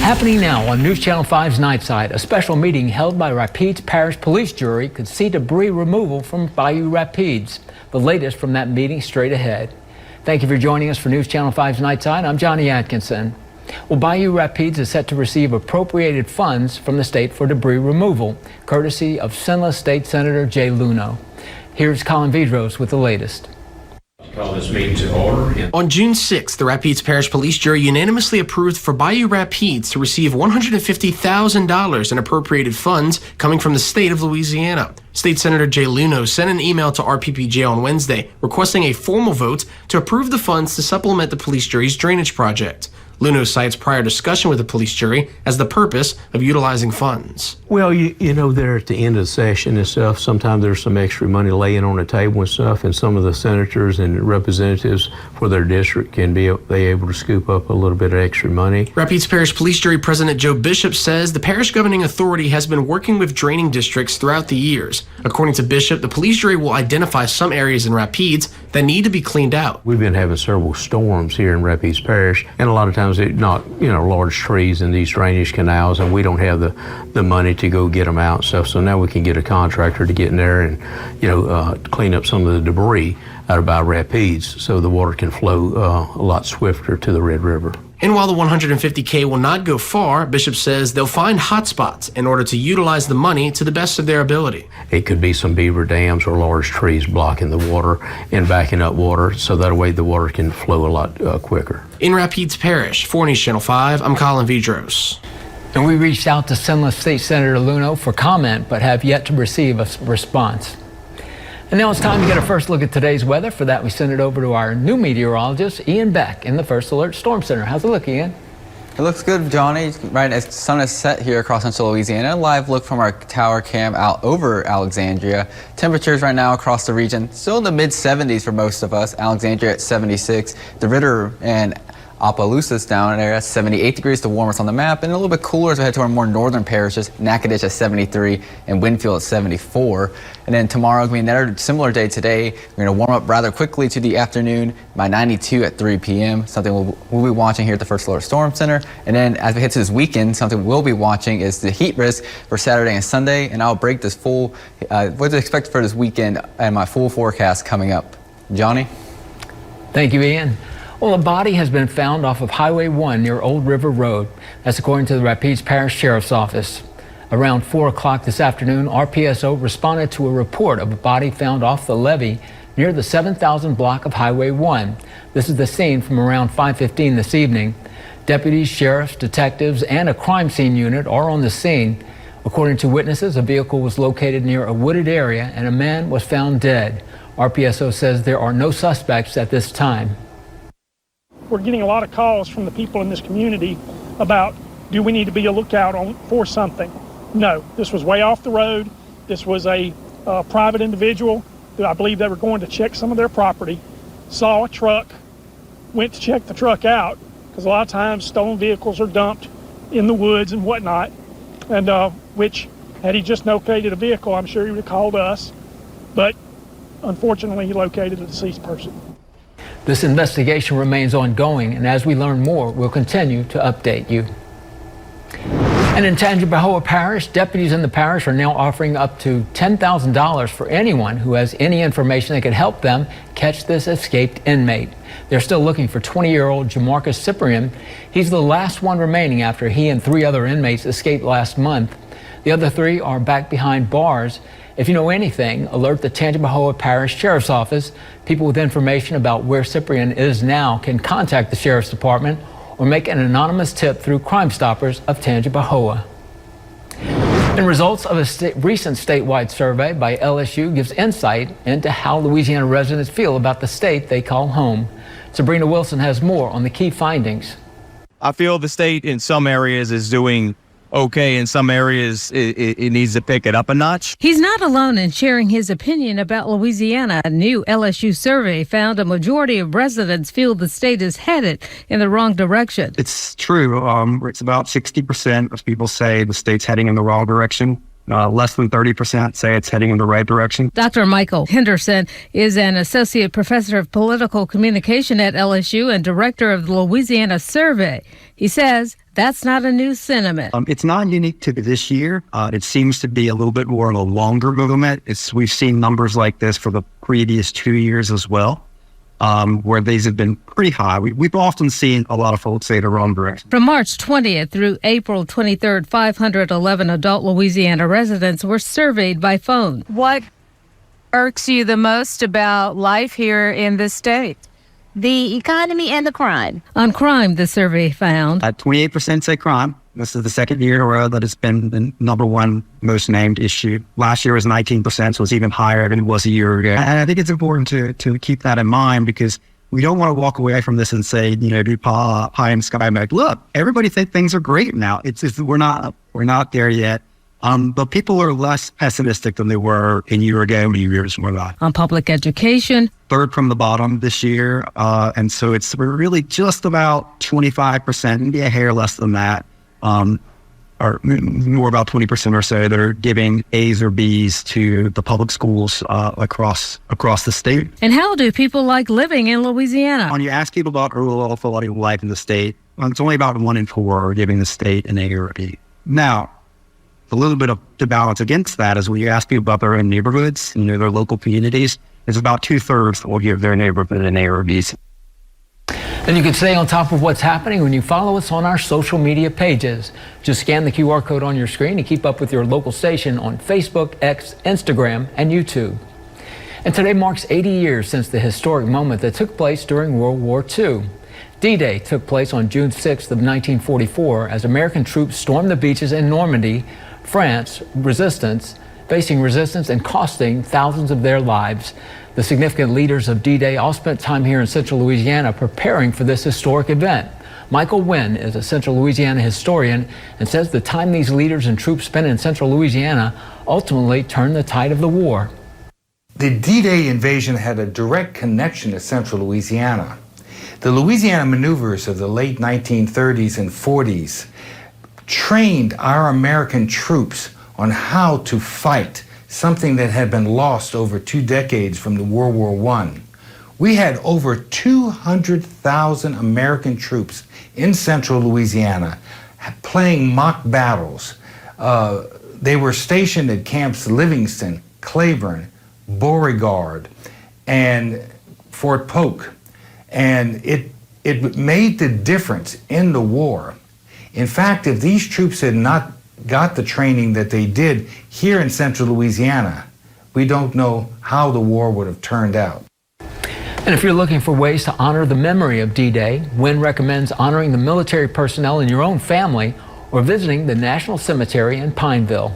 Happening now on News Channel 5's Nightside, a special meeting held by Rapides Parish Police Jury could see debris removal from Bayou Rapides. The latest from that meeting straight ahead. Thank you for joining us for News Channel 5's Nightside. I'm Johnny Atkinson. Well, Bayou Rapides is set to receive appropriated funds from the state for debris removal, courtesy of Sinless State Senator Jay Luno. Here's KALB-TV with the latest. Call this meeting to order. On June 6th, the Rapides Parish Police Jury unanimously approved for Bayou Rapides to receive $150,000 in appropriated funds coming from the state of Louisiana. State Senator Jay Luno sent an email to RPPJ on Wednesday requesting a formal vote to approve the funds to supplement the police jury's drainage project. Luno cites prior discussion with the police jury as the purpose of utilizing funds. Well, you know, they're at the end of the session and stuff. Sometimes there's some extra money laying on the table and stuff, and some of the senators and representatives for their district can be able to scoop up a little bit of extra money. Rapides Parish Police Jury President Joe Bishop says the parish governing authority has been working with draining districts throughout the years. According to Bishop, the police jury will identify some areas in Rapides that need to be cleaned out. We've been having several storms here in Rapides Parish, and a lot of times they're not, large trees in these drainage canals, and we don't have the money to go get them out and stuff. So now we can get a contractor to get in there and, clean up some of the debris out of Bayou Rapides so the water can flow a lot swifter to the Red River. And while the $150K will not go far, Bishop says they'll find hot spots in order to utilize the money to the best of their ability. It could be some beaver dams or large trees blocking the water and backing up water, so that way the water can flow a lot quicker. In Rapides Parish, for News Channel 5, I'm Colin Vidros. And we reached out to Sinless State Senator Luno for comment, but have yet to receive a response. And now it's time to get a first look at today's weather. For that, we send it over to our new meteorologist, Ian Beck, in the First Alert Storm Center. How's it look, Ian? It looks good, Johnny. Right as the sun is set here across central Louisiana. A live look from our tower cam out over Alexandria. Temperatures right now across the region still in the mid-70s for most of us. Alexandria at 76. The Ritter and Opelousas down there at 78 degrees, the warmest on the map, and a little bit cooler as we head to our more northern parishes. Natchitoches at 73 and Winfield at 74. And then tomorrow is going to be another similar day today. We're going to warm up rather quickly to the afternoon by 92 at 3 p.m. Something we'll be watching here at the First Alert Storm Center. And then as we head to this weekend, something we'll be watching is the heat risk for Saturday and Sunday. And I'll break this full, what to expect for this weekend and my full forecast coming up. Johnny? Thank you, Ian. Well, a body has been found off of Highway 1 near Old River Road. That's according to the Rapides Parish Sheriff's Office. Around 4 o'clock this afternoon, RPSO responded to a report of a body found off the levee near the 7,000 block of Highway 1. This is the scene from around 5:15 this evening. Deputies, sheriffs, detectives, and a crime scene unit are on the scene. According to witnesses, a vehicle was located near a wooded area and a man was found dead. RPSO says there are no suspects at this time. We're getting a lot of calls from the people in this community about, do we need to be a lookout for something? No, this was way off the road. This was a private individual that I believe they were going to check some of their property, saw a truck, went to check the truck out, because a lot of times stolen vehicles are dumped in the woods and whatnot, and which, had he just located a vehicle, I'm sure he would have called us, but unfortunately he located a deceased person. This investigation remains ongoing, and as we learn more, we'll continue to update you. And in Tangipahoa Parish, deputies in the parish are now offering up to $10,000 for anyone who has any information that could help them catch this escaped inmate. They're still looking for 20-year-old Jamarcus Cyprian. He's the last one remaining after he and 3 other inmates escaped last month. The other 3 are back behind bars. If you know anything, alert the Tangipahoa Parish Sheriff's Office. People with information about where Cyprian is now can contact the Sheriff's Department or make an anonymous tip through Crime Stoppers of Tangipahoa. And results of a recent statewide survey by LSU gives insight into how Louisiana residents feel about the state they call home. Sabrina Wilson has more on the key findings. I feel the state in some areas is doing okay. In some areas, it needs to pick it up a notch. He's not alone in sharing his opinion about Louisiana. A new LSU survey found a majority of residents feel the state is headed in the wrong direction. It's true. It's about 60% of people say the state's heading in the wrong direction. less than 30% say it's heading in the right direction. Dr. Michael Henderson is an associate professor of political communication at LSU and director of the Louisiana Survey. He says that's not a new sentiment. It's not unique to this year. It seems to be a little bit more of a longer movement. We've seen numbers like this for the previous 2 years as well, where these have been pretty high. We've often seen a lot of folks say the wrong direction. From March 20th through April 23rd, 511 adult Louisiana residents were surveyed by phone. What irks you the most about life here in the state? The economy and the crime. On crime, the survey found 28% say crime. This is the second year in a row that it's been the number one most named issue. Last year was 19%, so it's even higher than it was a year ago. And I think it's important to keep that in mind, because we don't want to walk away from this and say, do pie in the sky, like, look, everybody think things are great now. We're not there yet. But people are less pessimistic than they were a year ago, a years more ago. on public education. Third from the bottom this year. And so we're really just about 25%, maybe a hair less than that, or more about 20% or so that are giving A's or B's to the public schools across the state. And how do people like living in Louisiana? When you ask people about rural quality of life in the state, it's only about 1 in 4 are giving the state an A or a B. Now, a little bit of to balance against that is when you ask people about their own neighborhoods, their local communities, it's about 2/3 that will give their neighborhood an A or a B. And you can stay on top of what's happening when you follow us on our social media pages. Just scan the QR code on your screen to keep up with your local station on Facebook, X, Instagram, and YouTube. And today marks 80 years since the historic moment that took place during World War II. D-Day took place on June 6th of 1944 as American troops stormed the beaches in Normandy, France, facing resistance and costing thousands of their lives. The significant leaders of D-Day all spent time here in Central Louisiana preparing for this historic event. Michael Wynn is a Central Louisiana historian and says the time these leaders and troops spent in Central Louisiana ultimately turned the tide of the war. The D-Day invasion had a direct connection to Central Louisiana. The Louisiana maneuvers of the late 1930s and 40s trained our American troops on how to fight, something that had been lost over 2 decades from the World War I. We had over 200,000 American troops in Central Louisiana playing mock battles. They were stationed at Camps Livingston, Claiborne, Beauregard, and Fort Polk. And it made the difference in the war. In fact, if these troops had not got the training that they did here in Central Louisiana, we don't know how the war would have turned out. And if you're looking for ways to honor the memory of D-Day, Wynn recommends honoring the military personnel in your own family or visiting the National Cemetery in Pineville.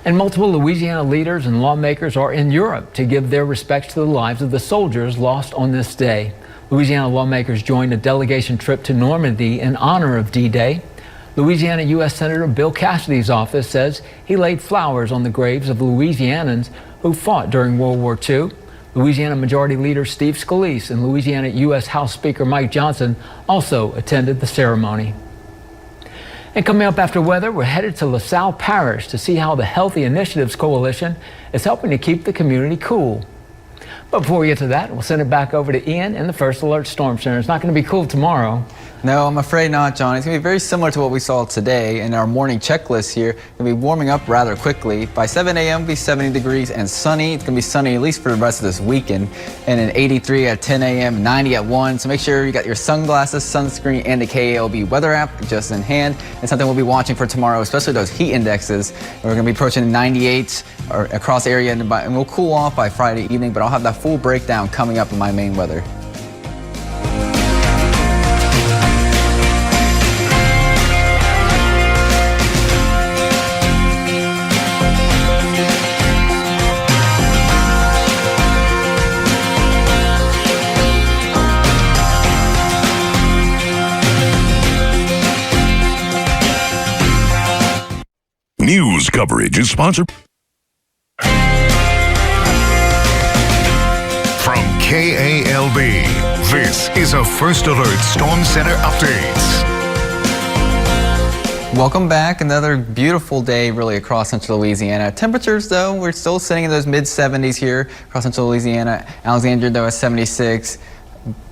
And multiple Louisiana leaders and lawmakers are in Europe to give their respects to the lives of the soldiers lost on this day. Louisiana lawmakers joined a delegation trip to Normandy in honor of D-Day. Louisiana U.S. Senator Bill Cassidy's office says he laid flowers on the graves of Louisianans who fought during World War II. Louisiana Majority Leader Steve Scalise and Louisiana U.S. House Speaker Mike Johnson also attended the ceremony. And coming up after weather, we're headed to LaSalle Parish to see how the Healthy Initiatives Coalition is helping to keep the community cool. But before we get to that, we'll send it back over to Ian in the First Alert Storm Center. It's not going to be cool tomorrow. No, I'm afraid not, John. It's going to be very similar to what we saw today in our morning checklist here. It's going to be warming up rather quickly. By 7 a.m., it'll be 70 degrees and sunny. It's going to be sunny at least for the rest of this weekend. And an 83 at 10 a.m., 90 at 1. So make sure you got your sunglasses, sunscreen, and the KALB weather app just in hand. It's something we'll be watching for tomorrow, especially those heat indexes. We're going to be approaching 98 across area, and we'll cool off by Friday evening, but I'll have that full breakdown coming up in my main weather. News coverage is sponsored from KALB. This is a First Alert Storm Center update. Welcome back. Another beautiful day really across central Louisiana. Temperatures though, we're still sitting in those mid 70s here across central Louisiana. Alexandria though at 76.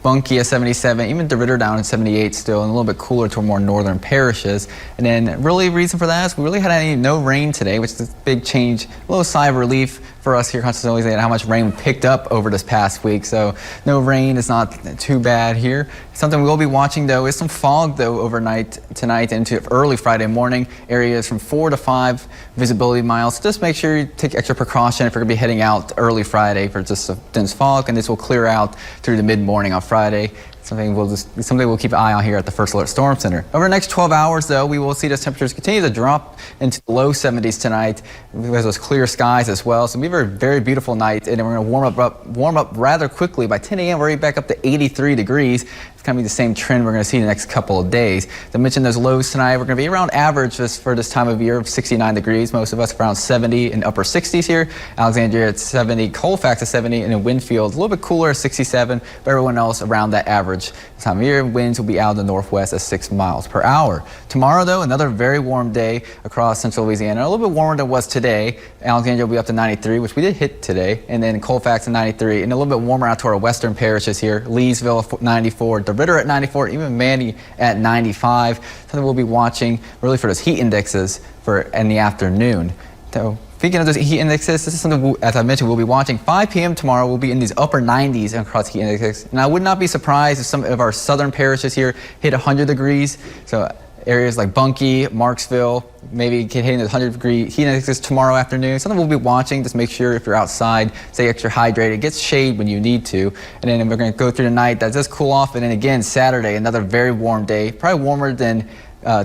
Bunkie at 77, even DeRidder down at 78 still, and a little bit cooler to more northern parishes. And then really reason for that is we really had no rain today, which is a big change, a little sigh of relief for us here in Central Louisiana, how much rain we picked up over this past week. So no rain is not too bad here. Something we will be watching though is some fog though overnight tonight into early Friday morning. Areas from 4 to 5 visibility miles. So just make sure you take extra precaution if you're going to be heading out early Friday for just a dense fog, and this will clear out through the mid-morning on Friday. Something we'll keep an eye on here at the First Alert Storm Center. Over the next 12 hours, though, we will see those temperatures continue to drop into the low 70s tonight. We have those clear skies as well. So it'll be a very, very beautiful night, and then we're going to warm up rather quickly. By 10 a.m., we're already back up to 83 degrees. It's going to be the same trend we're going to see in the next couple of days. To mention those lows tonight, we're going to be around average for this time of year of 69 degrees. Most of us around 70 and upper 60s here. Alexandria at 70, Colfax at 70, and in Winfield a little bit cooler at 67, but everyone else around that average time of year. Winds will be out in the northwest at 6 miles per hour. Tomorrow, though, another very warm day across central Louisiana. A little bit warmer than it was today. Alexandria will be up to 93, which we did hit today, and then Colfax at 93, and a little bit warmer out to our western parishes here. Leesville at 94, DeRidder at 94, even Mandy at 95. Something we'll be watching really for those heat indexes in the afternoon. So speaking of those heat indexes, this is something, as I mentioned, we'll be watching. 5 p.m. tomorrow, we'll be in these upper 90s across heat indexes. And I would not be surprised if some of our southern parishes here hit 100 degrees. So areas like Bunkie, Marksville, maybe hitting the 100-degree heat indexes tomorrow afternoon. Something we'll be watching. Just make sure if you're outside, stay extra hydrated. Get shade when you need to. And then we're going to go through the night. That does cool off. And then again, Saturday, another very warm day. Probably warmer than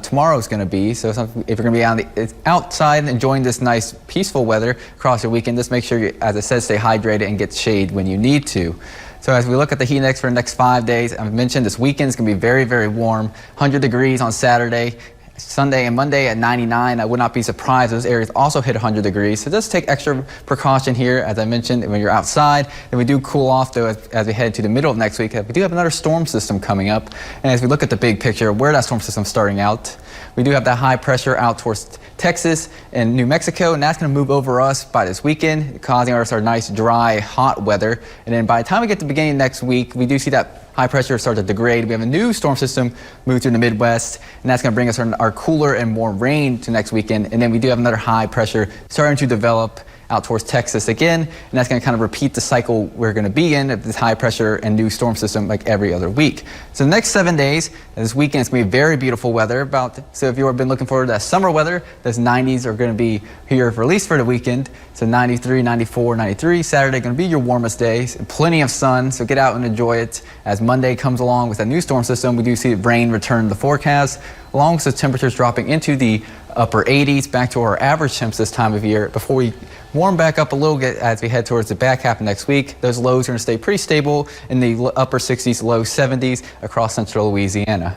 tomorrow's going to be. So if you're going to be outside enjoying this nice peaceful weather across your weekend, just make sure you, as I said, stay hydrated and get shade when you need to. So as we look at the heat index for the next 5 days, I've mentioned this weekend's going to be very, very warm. 100 degrees on Saturday. Sunday and Monday at 99. I would not be surprised if those areas also hit 100 degrees. So just take extra precaution here, as I mentioned, when you're outside. Then we do cool off, though, as we head to the middle of next week. We do have another storm system coming up. And as we look at the big picture, where that storm system is starting out, we do have that high pressure out towards Texas and New Mexico, and that's going to move over us by this weekend, causing us our nice, dry, hot weather. And then by the time we get to the beginning of next week, we do see that high pressure start to degrade. We have a new storm system move through the Midwest, and that's going to bring us our cooler and more rain to next weekend. And then we do have another high pressure starting to develop out towards Texas again, and that's going to kind of repeat the cycle we're going to be in of this high pressure and new storm system like every other week. So the next 7 days, this weekend, it's going to be very beautiful weather. So if you've been looking forward to that summer weather, those 90s are going to be here for at least for the weekend. So 93, 94, 93. Saturday going to be your warmest day. Plenty of sun, so get out and enjoy it. As Monday comes along with that new storm system, we do see rain return to the forecast, along with the temperatures dropping into the upper 80s, back to our average temps this time of year before we warm back up a little bit as we head towards the back half of next week. Those lows are going to stay pretty stable in the upper 60s, low 70s across central Louisiana.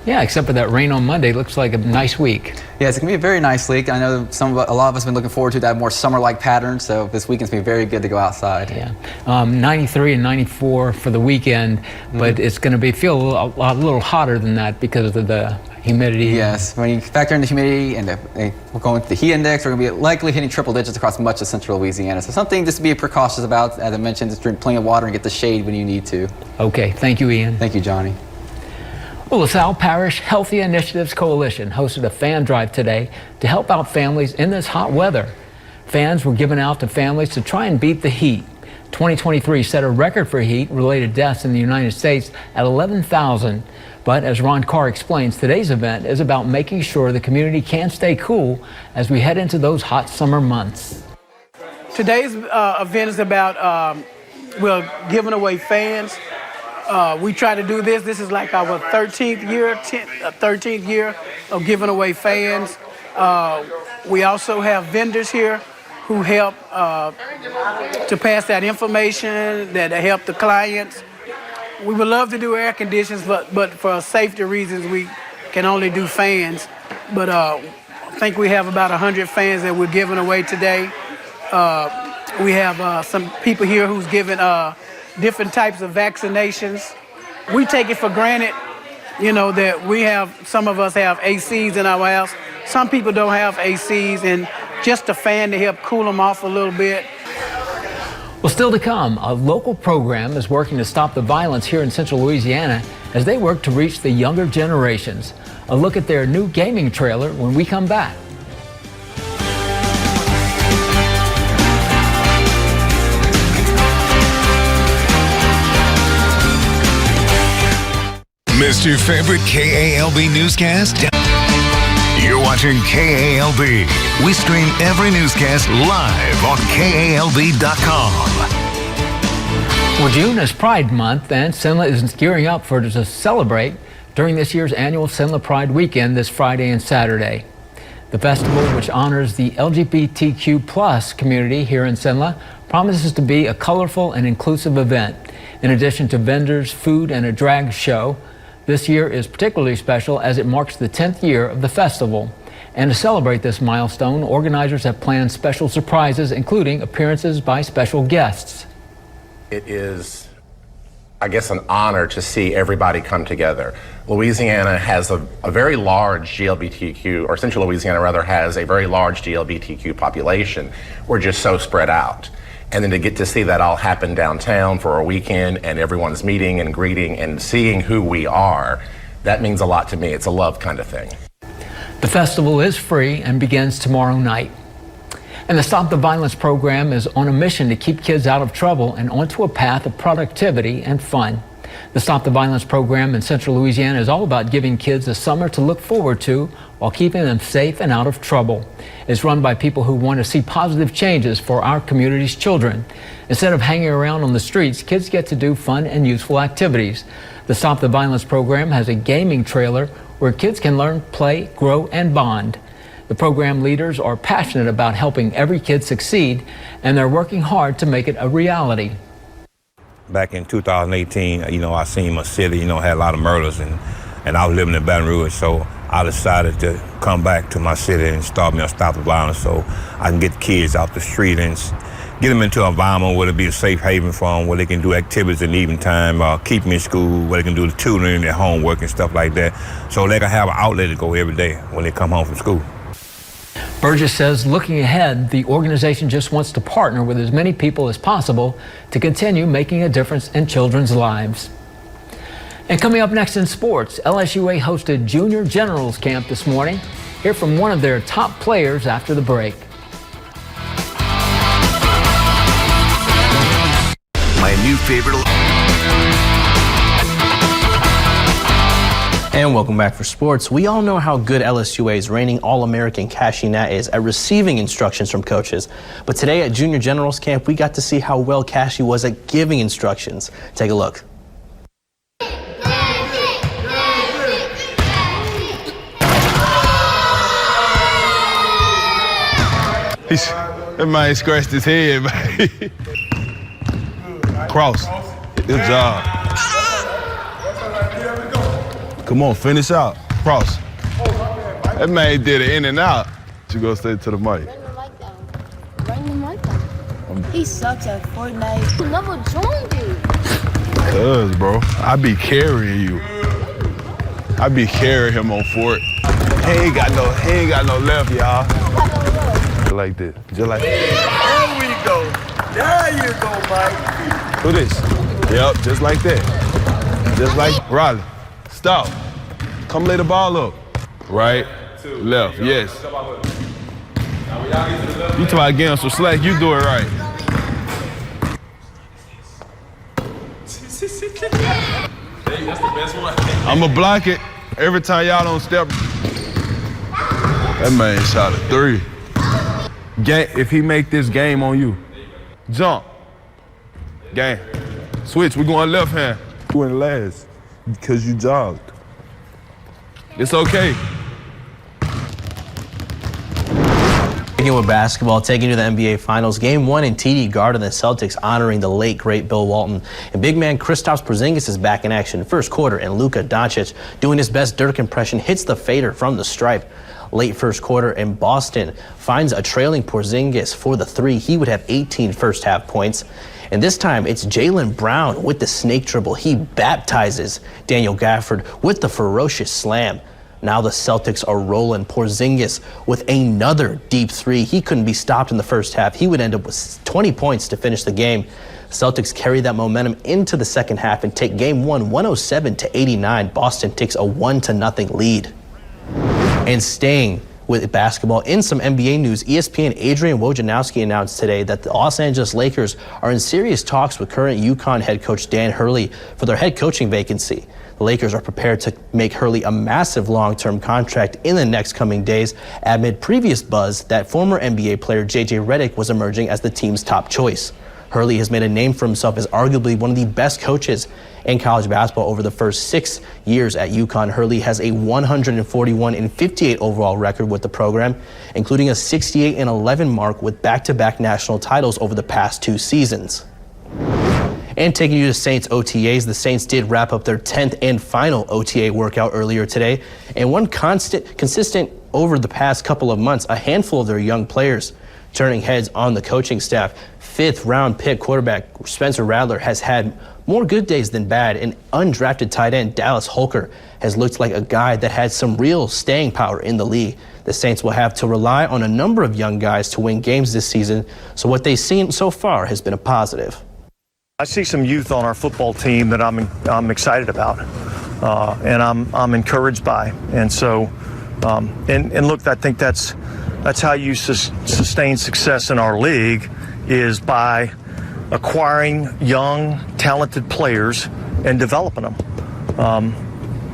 Yeah, except for that rain on Monday. Looks like a nice week. Yeah, it's going to be a very nice week. I know a lot of us have been looking forward to that more summer-like pattern, so this weekend's going to be very good to go outside. Yeah, 93 and 94 for the weekend, but it's going to feel a little hotter than that because of the humidity. Yes, when you factor in the humidity and we're going to the heat index, we're going to be likely hitting triple digits across much of central Louisiana. So something just to be precautious about. As I mentioned, just drink plenty of water and get the shade when you need to. Okay, thank you, Ian. Thank you, Johnny. Well, LaSalle Parish Healthy Initiatives Coalition hosted a fan drive today to help out families in this hot weather. Fans were given out to families to try and beat the heat. 2023 set a record for heat-related deaths in the United States at 11,000. But as Ron Carr explains, today's event is about making sure the community can stay cool as we head into those hot summer months. Today's event is about we're giving away fans. We try to do this. This is like our 13th year of giving away fans. We also have vendors here who help to pass that information, that help the clients. We would love to do air conditions, but for safety reasons, we can only do fans. But I think we have about 100 fans that we're giving away today. We have some people here who's giving different types of vaccinations. We take it for granted you know, that we have, some of us have ACs in our house. Some people don't have ACs, and just a fan to help cool them off a little bit. Well, still to come, a local program is working to stop the violence here in Central Louisiana as they work to reach the younger generations. A look at their new gaming trailer when we come back. Missed your favorite KALB newscast? You're watching KALB. We stream every newscast live on KALB.com. Well, June is Pride Month, and Cenla is gearing up to celebrate during this year's annual Cenla Pride Weekend this Friday and Saturday. The festival, which honors the LGBTQ+ community here in Cenla, promises to be a colorful and inclusive event. In addition to vendors, food, and a drag show, this year is particularly special as it marks the 10th year of the festival. And to celebrate this milestone, organizers have planned special surprises, including appearances by special guests. It is, I guess, an honor to see everybody come together. Louisiana has a very large GLBTQ, or Central Louisiana rather, has a very large GLBTQ population. We're just so spread out. And then to get to see that all happen downtown for a weekend and everyone's meeting and greeting and seeing who we are, that means a lot to me. It's a love kind of thing. The festival is free and begins tomorrow night. And the Stop the Violence program is on a mission to keep kids out of trouble and onto a path of productivity and fun. The Stop the Violence program in Central Louisiana is all about giving kids a summer to look forward to while keeping them safe and out of trouble. It's run by people who want to see positive changes for our community's children. Instead of hanging around on the streets, kids get to do fun and useful activities. The Stop the Violence program has a gaming trailer where kids can learn, play, grow, and bond. The program leaders are passionate about helping every kid succeed, and they're working hard to make it a reality. Back in 2018, I seen my city, had a lot of murders, and I was living in Baton Rouge, so I decided to come back to my city and start me on Stop the Violence so I can get the kids out the street and get them into an environment where it'll be a safe haven for them, where they can do activities in the evening time, keep them in school, where they can do the tutoring, their homework and stuff like that, so they can have an outlet to go every day when they come home from school. Burgess says looking ahead, the organization just wants to partner with as many people as possible to continue making a difference in children's lives. And coming up next in sports, LSUA hosted Junior Generals Camp this morning. Hear from one of their top players after the break. My new favorite. And welcome back for sports. We all know how good LSUA's reigning All-American Cashy Nat is at receiving instructions from coaches. But today at Junior Generals Camp, we got to see how well Cashy was at giving instructions. Take a look. That man scratched his head, man. Cross. Good job. Come on, finish out. Cross. That man did it in and out. You go straight to the mic. He sucks at Fortnite. He never joined it. Cuz, bro, I be carrying you. I be carrying him on Fort. He ain't got no left, y'all. Just like this. Just like this. There we go. There you go, Mike. Do this. Yep, just like that. Just like Riley. Stop. Come lay the ball up. Right, left, yes. You talking about getting some slack, you do it right. That's the best one. I'ma block it every time y'all don't step. That man shot a 3. If he make this game on you, jump. Game. Switch, we're going left hand. You went last because you jogged. It's okay. Speaking with basketball, taking to the NBA Finals, Game 1 in TD Garden, the Celtics honoring the late, great Bill Walton. And big man Kristaps Porzingis is back in action first quarter, and Luka Doncic, doing his best Dirk impression, hits the fader from the stripe. Late first quarter, and Boston finds a trailing Porzingis for the 3. He would have 18 first half points. And this time it's Jaylen Brown with the snake dribble. He baptizes Daniel Gafford with the ferocious slam. Now the Celtics are rolling. Porzingis with another deep three. He couldn't be stopped in the first half. He would end up with 20 points to finish the game. Celtics carry that momentum into the second half and take game one 107-89. Boston takes a 1-0 lead. And staying with basketball, in some NBA news, ESPN Adrian Wojnarowski announced today that the Los Angeles Lakers are in serious talks with current UConn head coach Dan Hurley for their head coaching vacancy. The Lakers are prepared to make Hurley a massive long-term contract in the next coming days, amid previous buzz that former NBA player J.J. Redick was emerging as the team's top choice. Hurley has made a name for himself as arguably one of the best coaches in college basketball over the first 6 years at UConn. Hurley has a 141-58 overall record with the program, including a 68-11 mark with back-to-back national titles over the past 2 seasons. And taking you to Saints OTAs, the Saints did wrap up their 10th and final OTA workout earlier today. And one consistent over the past couple of months, a handful of their young players turning heads on the coaching staff. 5th-round pick quarterback Spencer Rattler has had more good days than bad, and undrafted tight end Dallas Holker has looked like a guy that had some real staying power in the league. The Saints will have to rely on a number of young guys to win games this season, so what they've seen so far has been a positive. I see some youth on our football team that I'm excited about, and I'm encouraged by, and so and look, I think that's how you sustain success in our league, is by acquiring young, talented players and developing them.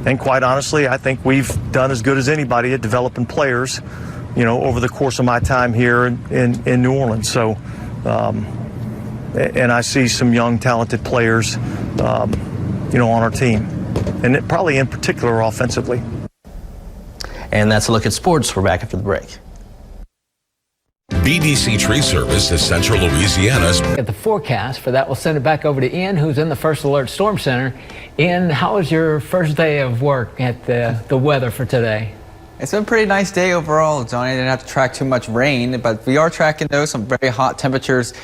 And quite honestly, I think we've done as good as anybody at developing players, over the course of my time here in New Orleans. So. And I see some young, talented players, on our team, and probably in particular offensively. And that's a look at sports. We're back after the break. BDC Tree Service is Central Louisiana's. At the forecast for that, we'll send it back over to Ian, who's in the First Alert Storm Center. Ian, how was your first day of work at the weather for today? It's been a pretty nice day overall, Johnny. I didn't have to track too much rain, but we are tracking, though, some very hot temperatures,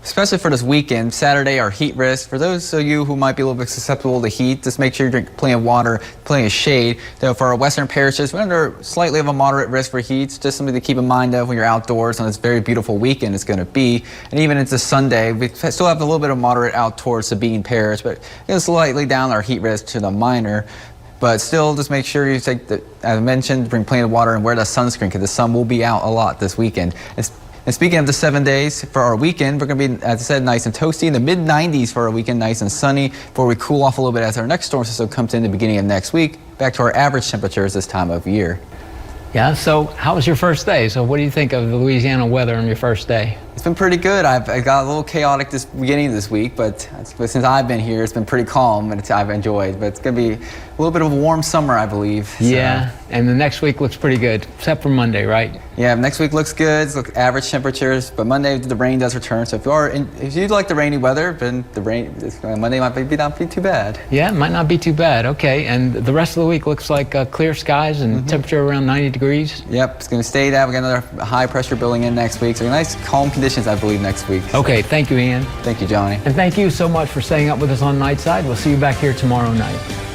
especially for this weekend. Saturday, our heat risk. For those of you who might be a little bit susceptible to heat, just make sure you drink plenty of water, plenty of shade. Though for our western parishes, we're under slightly of a moderate risk for heat. Just something to keep in mind of when you're outdoors on this very beautiful weekend it's going to be. And even into Sunday, we still have a little bit of moderate out towards Sabine Parish, but slightly down our heat risk to the minor. But still, just make sure you take, as I mentioned, bring plenty of water and wear the sunscreen, because the sun will be out a lot this weekend. And speaking of the 7 days for our weekend, we're going to be, as I said, nice and toasty in the mid-90s for our weekend, nice and sunny, before we cool off a little bit as our next storm system comes in the beginning of next week, back to our average temperatures this time of year. Yeah, so how was your first day? So what do you think of the Louisiana weather on your first day? It's been pretty good. I got a little chaotic this beginning of this week, but since I've been here, it's been pretty calm, and I've enjoyed. But it's going to be a little bit of a warm summer, I believe. So. Yeah, and the next week looks pretty good, except for Monday, right? Yeah, next week looks good. It's average temperatures, but Monday the rain does return. So if you'd like the rainy weather, then Monday might not be too bad. Yeah, it might not be too bad. Okay, and the rest of the week looks like clear skies and temperature around 90 degrees. Yep, it's going to stay that. We got another high pressure building in next week, so nice calm conditions, I believe, next week. Okay, thank you, Ian. Thank you, Johnny. And thank you so much for staying up with us on Nightside. We'll see you back here tomorrow night.